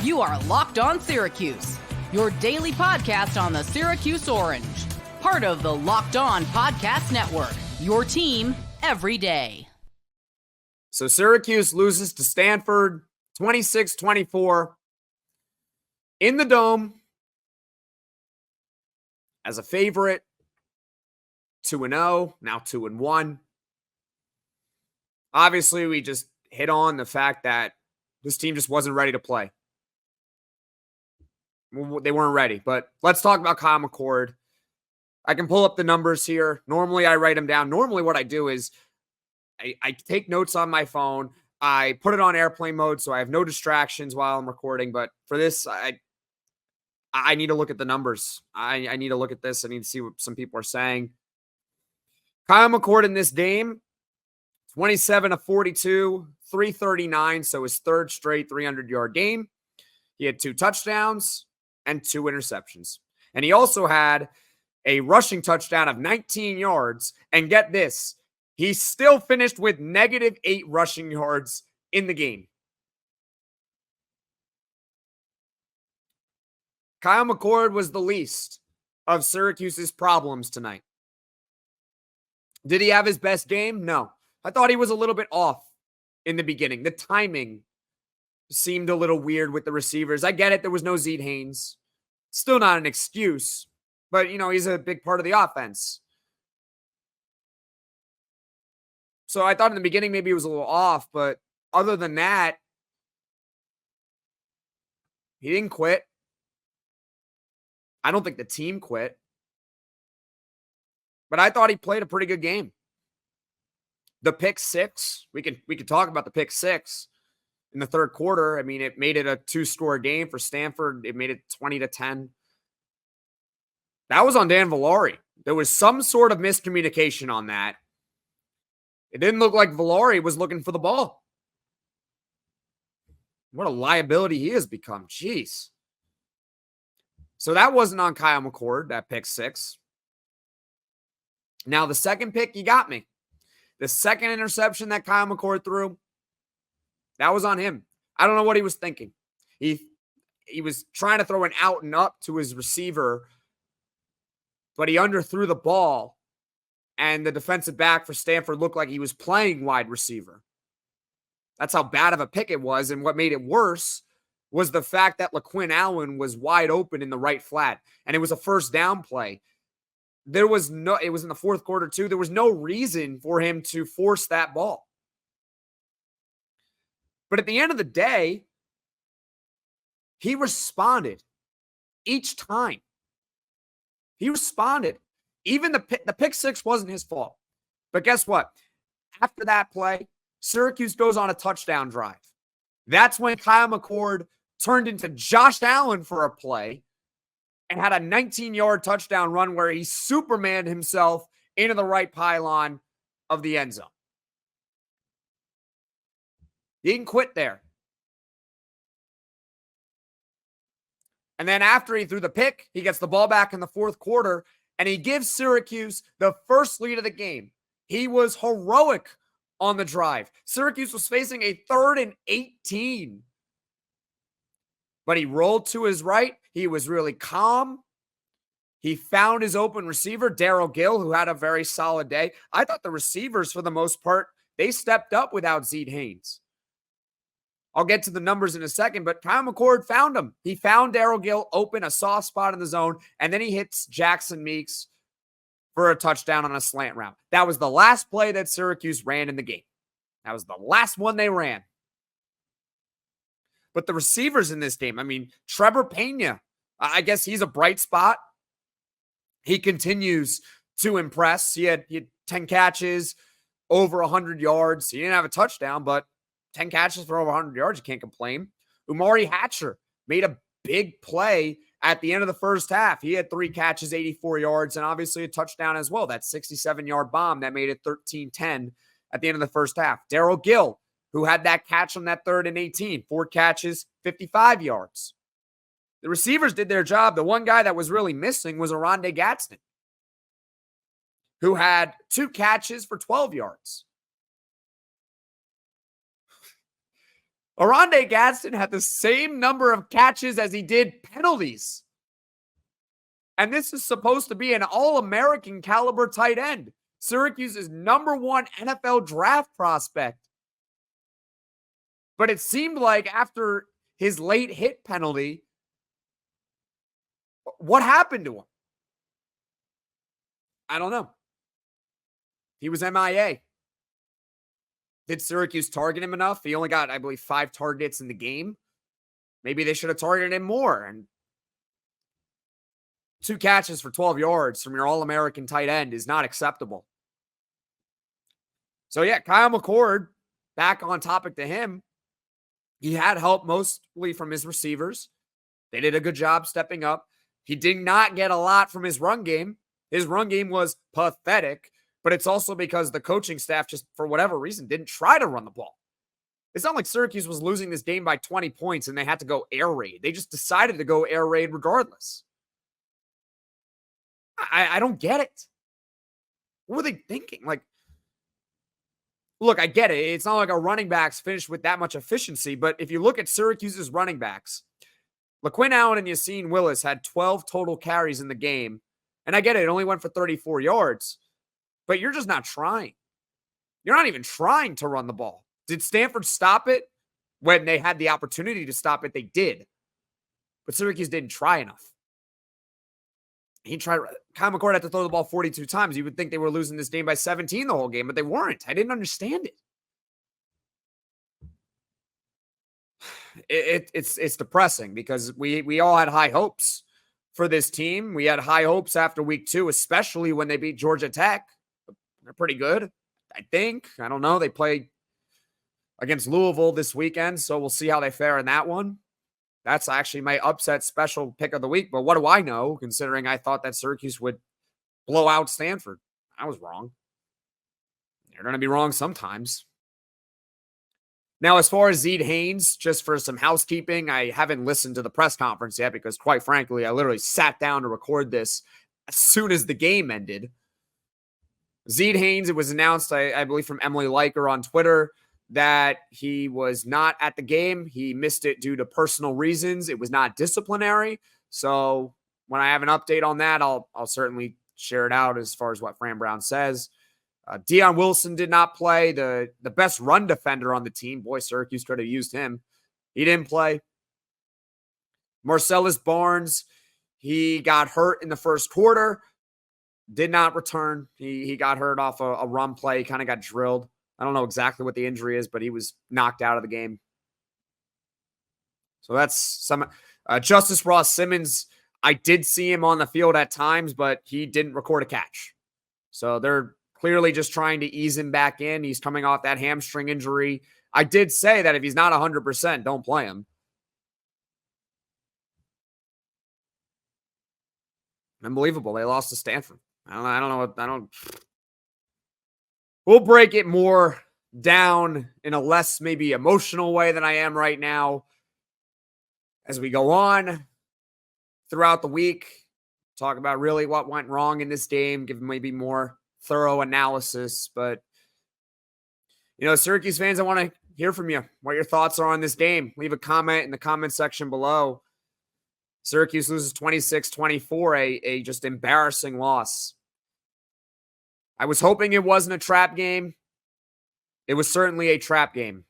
You are Locked On Syracuse, your daily podcast on the Syracuse Orange. Part of the Locked On Podcast Network, your team every day. So Syracuse loses to Stanford 26-24 in the Dome as a favorite, 2-0, now 2-1. Obviously, we just hit on the fact that this team just wasn't ready to play. They weren't ready, but let's talk about Kyle McCord. I can pull up the numbers here. Normally, I write them down. Normally, what I do is I take notes on my phone. I put it on airplane mode so I have no distractions while I'm recording. But for this, I need to look at the numbers. I need to look at this. I need to see what some people are saying. Kyle McCord in this game, 27 of 42, 339, so his third straight 300-yard game. He had 2 touchdowns and 2 interceptions. And he also had a rushing touchdown of 19 yards. And get this, he still finished with -8 rushing yards in the game. Kyle McCord was the least of Syracuse's problems tonight. Did he have his best game? No. I thought he was a little bit off in the beginning. The timing seemed a little weird with the receivers. I get it. There was no Zede Haynes. Still not an excuse, but, he's a big part of the offense. So I thought in the beginning maybe he was a little off, but other than that, he didn't quit. I don't think the team quit. But I thought he played a pretty good game. The pick 6, we could talk about the pick 6 in the third quarter. I mean, it made it a 2-score game for Stanford. It made it 20-10. That was on Dan Villari. There was some sort of miscommunication on that. It didn't look like Villari was looking for the ball. What a liability he has become. Jeez. So that wasn't on Kyle McCord, that pick 6. Now, the second pick, you got me. The second interception that Kyle McCord threw, that was on him. I don't know what he was thinking. He was trying to throw an out and up to his receiver, but he underthrew the ball, and the defensive back for Stanford looked like he was playing wide receiver. That's how bad of a pick it was, and what made it worse was the fact that LaQuinn Allen was wide open in the right flat, and it was a first down play. It was in the fourth quarter too. There was no reason for him to force that ball. But at the end of the day, he responded each time. He responded. Even the pick 6 wasn't his fault. But guess what? After that play, Syracuse goes on a touchdown drive. That's when Kyle McCord turned into Josh Allen for a play and had a 19-yard touchdown run where he Supermaned himself into the right pylon of the end zone. He didn't quit there. And then after he threw the pick, he gets the ball back in the fourth quarter, and he gives Syracuse the first lead of the game. He was heroic on the drive. Syracuse was facing a 3rd and 18. But he rolled to his right. He was really calm. He found his open receiver, Darrell Gill, who had a very solid day. I thought the receivers, for the most part, they stepped up without Zede Haynes. I'll get to the numbers in a second, but Kyle McCord found him. He found Darrell Gill open, a soft spot in the zone, and then he hits Jackson Meeks for a touchdown on a slant route. That was the last play that Syracuse ran in the game. That was the last one they ran. But the receivers in this game, I mean, Trebor Pena, I guess he's a bright spot. He continues to impress. He had 10 catches, over 100 yards. He didn't have a touchdown, but 10 catches for over 100 yards, you can't complain. Umari Hatcher made a big play at the end of the first half. He had 3 catches, 84 yards, and obviously a touchdown as well. That 67-yard bomb that made it 13-10 at the end of the first half. Darrell Gill, who had that catch on that 3rd and 18, 4 catches, 55 yards. The receivers did their job. The one guy that was really missing was Oronde Gadsden, who had 2 catches for 12 yards. Oronde Gadsden had the same number of catches as he did penalties. And this is supposed to be an all-American caliber tight end. Syracuse's #1 NFL draft prospect. But it seemed like after his late hit penalty, what happened to him? I don't know. He was MIA. Did Syracuse target him enough? He only got, I believe, 5 targets in the game. Maybe they should have targeted him more. And 2 catches for 12 yards from your All-American tight end is not acceptable. So, yeah, Kyle McCord, back on topic to him. He had help mostly from his receivers. They did a good job stepping up. He did not get a lot from his run game. His run game was pathetic, but it's also because the coaching staff just, for whatever reason, didn't try to run the ball. It's not like Syracuse was losing this game by 20 points and they had to go air raid. They just decided to go air raid regardless. I don't get it. What were they thinking? Like, look, I get it. It's not like our running backs finished with that much efficiency, but if you look at Syracuse's running backs, LaQuinn Allen and Yassine Willis had 12 total carries in the game. And I get it. It only went for 34 yards, but you're just not trying. You're not even trying to run the ball. Did Stanford stop it when they had the opportunity to stop it? They did, but Syracuse didn't try enough. Kyle McCord had to throw the ball 42 times. You would think they were losing this game by 17 the whole game, but they weren't. I didn't understand it. It's depressing because we all had high hopes for this team. We had high hopes after week 2, especially when they beat Georgia Tech. They're pretty good, I think. I don't know. They play against Louisville this weekend, so we'll see how they fare in that one. That's actually my upset special pick of the week. But what do I know, considering I thought that Syracuse would blow out Stanford? I was wrong. You're going to be wrong sometimes. Now, as far as Zeed Haynes, just for some housekeeping, I haven't listened to the press conference yet because, quite frankly, I literally sat down to record this as soon as the game ended. Zeed Haynes, it was announced, I believe, from Emily Liker on Twitter, that he was not at the game. He missed it due to personal reasons. It was not disciplinary. So when I have an update on that, I'll certainly share it out as far as what Fran Brown says. Deion Wilson did not play, the best run defender on the team. Boy, Syracuse could have used him. He didn't play. Marcellus Barnes, he got hurt in the first quarter. Did not return. He got hurt off a run play. He kind of got drilled. I don't know exactly what the injury is, but he was knocked out of the game. So that's some. Justice Ross Simmons, I did see him on the field at times, but he didn't record a catch. So they're clearly just trying to ease him back in. He's coming off that hamstring injury. I did say that if he's not 100%, don't play him. Unbelievable. They lost to Stanford. I don't know. We'll break it more down in a less maybe emotional way than I am right now as we go on throughout the week. Talk about really what went wrong in this game, give maybe more thorough analysis. But, Syracuse fans, I want to hear from you what your thoughts are on this game. Leave a comment in the comment section below. Syracuse loses 26-24, a just embarrassing loss. I was hoping it wasn't a trap game. It was certainly a trap game.